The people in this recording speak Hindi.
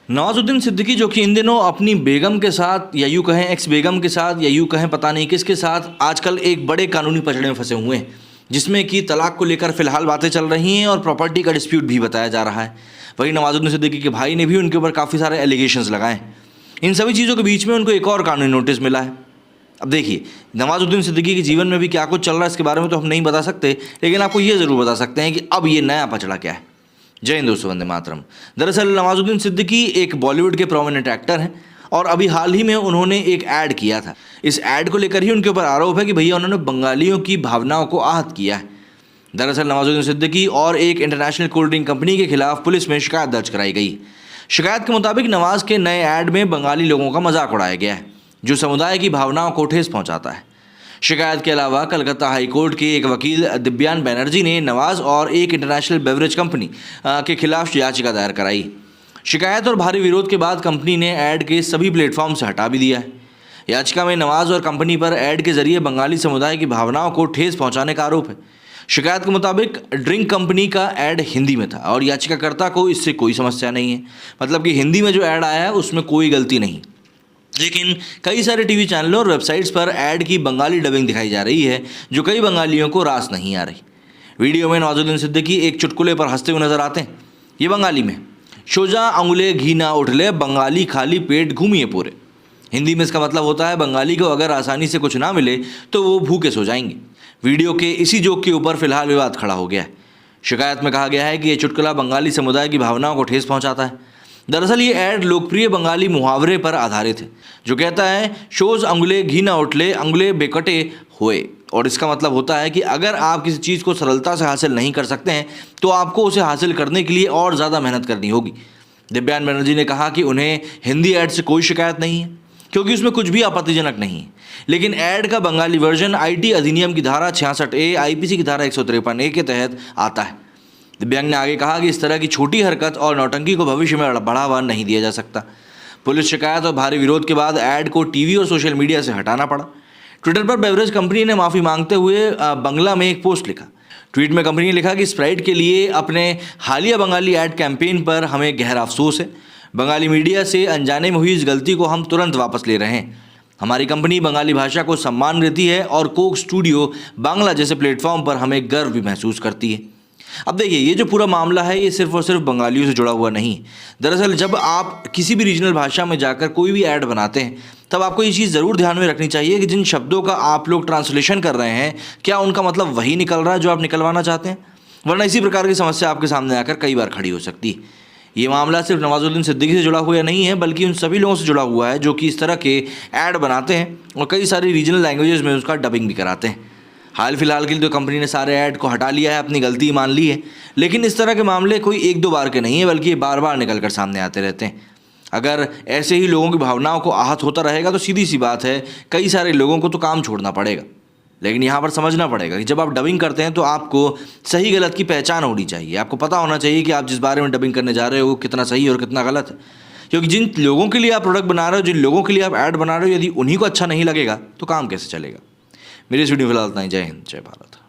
नवाजुद्दीन सिद्दीकी जो कि इन दिनों अपनी बेगम के साथ या यूँ कहें एक्स बेगम के साथ या यूँ कहें पता नहीं किसके साथ आजकल एक बड़े कानूनी पचड़े में फंसे हुए हैं, जिसमें कि तलाक को लेकर फिलहाल बातें चल रही हैं और प्रॉपर्टी का डिस्प्यूट भी बताया जा रहा है। वहीं नवाजुद्दीन सिद्दीकी के भाई ने भी उनके ऊपर काफ़ी सारे एलिगेशंस लगाए। इन सभी चीज़ों के बीच में उनको एक और कानूनी नोटिस मिला है। अब देखिए, नवाजुद्दीन सिद्दीकी के जीवन में भी क्या कुछ चल रहा है इसके बारे में तो हम नहीं बता सकते, लेकिन आपको ये ज़रूर बता सकते हैं कि अब ये नया पचड़ा क्या है। जय हिंद दोस्तों, वंदे मातरम। दरअसल नवाजुद्दीन सिद्दीकी एक बॉलीवुड के प्रोमिनेंट एक्टर हैं और अभी हाल ही में उन्होंने एक ऐड किया था। इस ऐड को लेकर ही उनके ऊपर आरोप है कि भैया उन्होंने बंगालियों की भावनाओं को आहत किया है। दरअसल नवाजुद्दीन सिद्दीकी और एक इंटरनेशनल कोल्ड ड्रिंक कंपनी के खिलाफ पुलिस में शिकायत दर्ज कराई गई। शिकायत के मुताबिक नवाज के नए ऐड में बंगाली लोगों का मजाक उड़ाया गया है, जो समुदाय की भावनाओं को ठेस पहुंचाता है। शिकायत के अलावा कलकत्ता हाई कोर्ट के एक वकील दिव्यान बनर्जी ने नवाज और एक इंटरनेशनल बेवरेज कंपनी के खिलाफ याचिका दायर कराई। शिकायत और भारी विरोध के बाद कंपनी ने ऐड के सभी प्लेटफॉर्म से हटा भी दिया है। याचिका में नवाज और कंपनी पर ऐड के जरिए बंगाली समुदाय की भावनाओं को ठेस पहुंचाने का आरोप है। शिकायत के मुताबिक ड्रिंक कंपनी का ऐड हिंदी में था और याचिकाकर्ता को इससे कोई समस्या नहीं है, मतलब कि हिंदी में जो ऐड आया है उसमें कोई गलती नहीं। लेकिन कई सारे टीवी चैनलों और वेबसाइट्स पर ऐड की बंगाली डबिंग दिखाई जा रही है, जो कई बंगालियों को रास नहीं आ रही। वीडियो में नवाजुद्दीन सिद्दीकी एक चुटकुले पर हंसते हुए नजर आते हैं। ये बंगाली में, शोजा अंगुले घी ना उठले बंगाली खाली पेट घूमिए पूरे। हिंदी में इसका मतलब होता है बंगाली को अगर आसानी से कुछ ना मिले तो वो भूखे सो जाएंगे। वीडियो के इसी जोक के ऊपर फिलहाल विवाद खड़ा हो गया है। शिकायत में कहा गया है कि ये चुटकुला बंगाली समुदाय की भावनाओं को ठेस पहुंचाता है। दरअसल ये ऐड लोकप्रिय बंगाली मुहावरे पर आधारित है, जो कहता है शोज अंगुले घी ना उठले अंगुले बेकटे हुए। और इसका मतलब होता है कि अगर आप किसी चीज़ को सरलता से हासिल नहीं कर सकते हैं तो आपको उसे हासिल करने के लिए और ज़्यादा मेहनत करनी होगी। दिव्यान बनर्जी ने कहा कि उन्हें हिंदी ऐड से कोई शिकायत नहीं है, क्योंकि उसमें कुछ भी आपत्तिजनक नहीं है। लेकिन ऐड का बंगाली वर्जन आईटी अधिनियम की धारा 66A, आईपीसी की धारा 153A के तहत आता है। दिव्यांग ने आगे कहा कि इस तरह की छोटी हरकत और नौटंकी को भविष्य में बढ़ावा नहीं दिया जा सकता। पुलिस शिकायत और भारी विरोध के बाद ऐड को टीवी और सोशल मीडिया से हटाना पड़ा। ट्विटर पर बेवरेज कंपनी ने माफ़ी मांगते हुए बंगला में एक पोस्ट लिखा। ट्वीट में कंपनी ने लिखा कि स्प्राइट के लिए अपने हालिया बंगाली ऐड कैंपेन पर हमें गहरा अफसोस है। बंगाली मीडिया से अनजाने में हुई इस गलती को हम तुरंत वापस ले रहे हैं। हमारी कंपनी बंगाली भाषा को सम्मान देती है और कोक स्टूडियो बांग्ला जैसे प्लेटफॉर्म पर हमें गर्व भी महसूस करती है। अब देखिए, ये जो पूरा मामला है ये सिर्फ और सिर्फ बंगालियों से जुड़ा हुआ नहीं। दरअसल जब आप किसी भी रीजनल भाषा में जाकर कोई भी ऐड बनाते हैं तब आपको ये चीज़ ज़रूर ध्यान में रखनी चाहिए कि जिन शब्दों का आप लोग ट्रांसलेशन कर रहे हैं क्या उनका मतलब वही निकल रहा है जो आप निकलवाना चाहते हैं, वरना इसी प्रकार की समस्या आपके सामने आकर कई बार खड़ी हो सकती है। ये मामला सिर्फ नवाजुद्दीन सिद्दीकी से जुड़ा हुआ नहीं है, बल्कि उन सभी लोगों से जुड़ा हुआ है जो कि इस तरह के ऐड बनाते हैं और कई सारी रीजनल लैंग्वेजेस में उसका डबिंग भी कराते हैं। हाल फिलहाल के लिए तो कंपनी ने सारे ऐड को हटा लिया है, अपनी गलती मान ली है, लेकिन इस तरह के मामले कोई एक दो बार के नहीं है, बल्कि ये बार बार निकल कर सामने आते रहते हैं। अगर ऐसे ही लोगों की भावनाओं को आहत होता रहेगा तो सीधी सी बात है कई सारे लोगों को तो काम छोड़ना पड़ेगा। लेकिन यहाँ पर समझना पड़ेगा कि जब आप डबिंग करते हैं तो आपको सही गलत की पहचान होनी चाहिए। आपको पता होना चाहिए कि आप जिस बारे में डबिंग करने जा रहे हो वो कितना सही और कितना गलत है, क्योंकि जिन लोगों के लिए आप प्रोडक्ट बना रहे हो, जिन लोगों के लिए आप ऐड बना रहे हो, यदि उन्हीं को अच्छा नहीं लगेगा तो काम कैसे चलेगा। मेरी इस वीडियो में फिलहाल इतना ही। जय हिंद, जय भारत।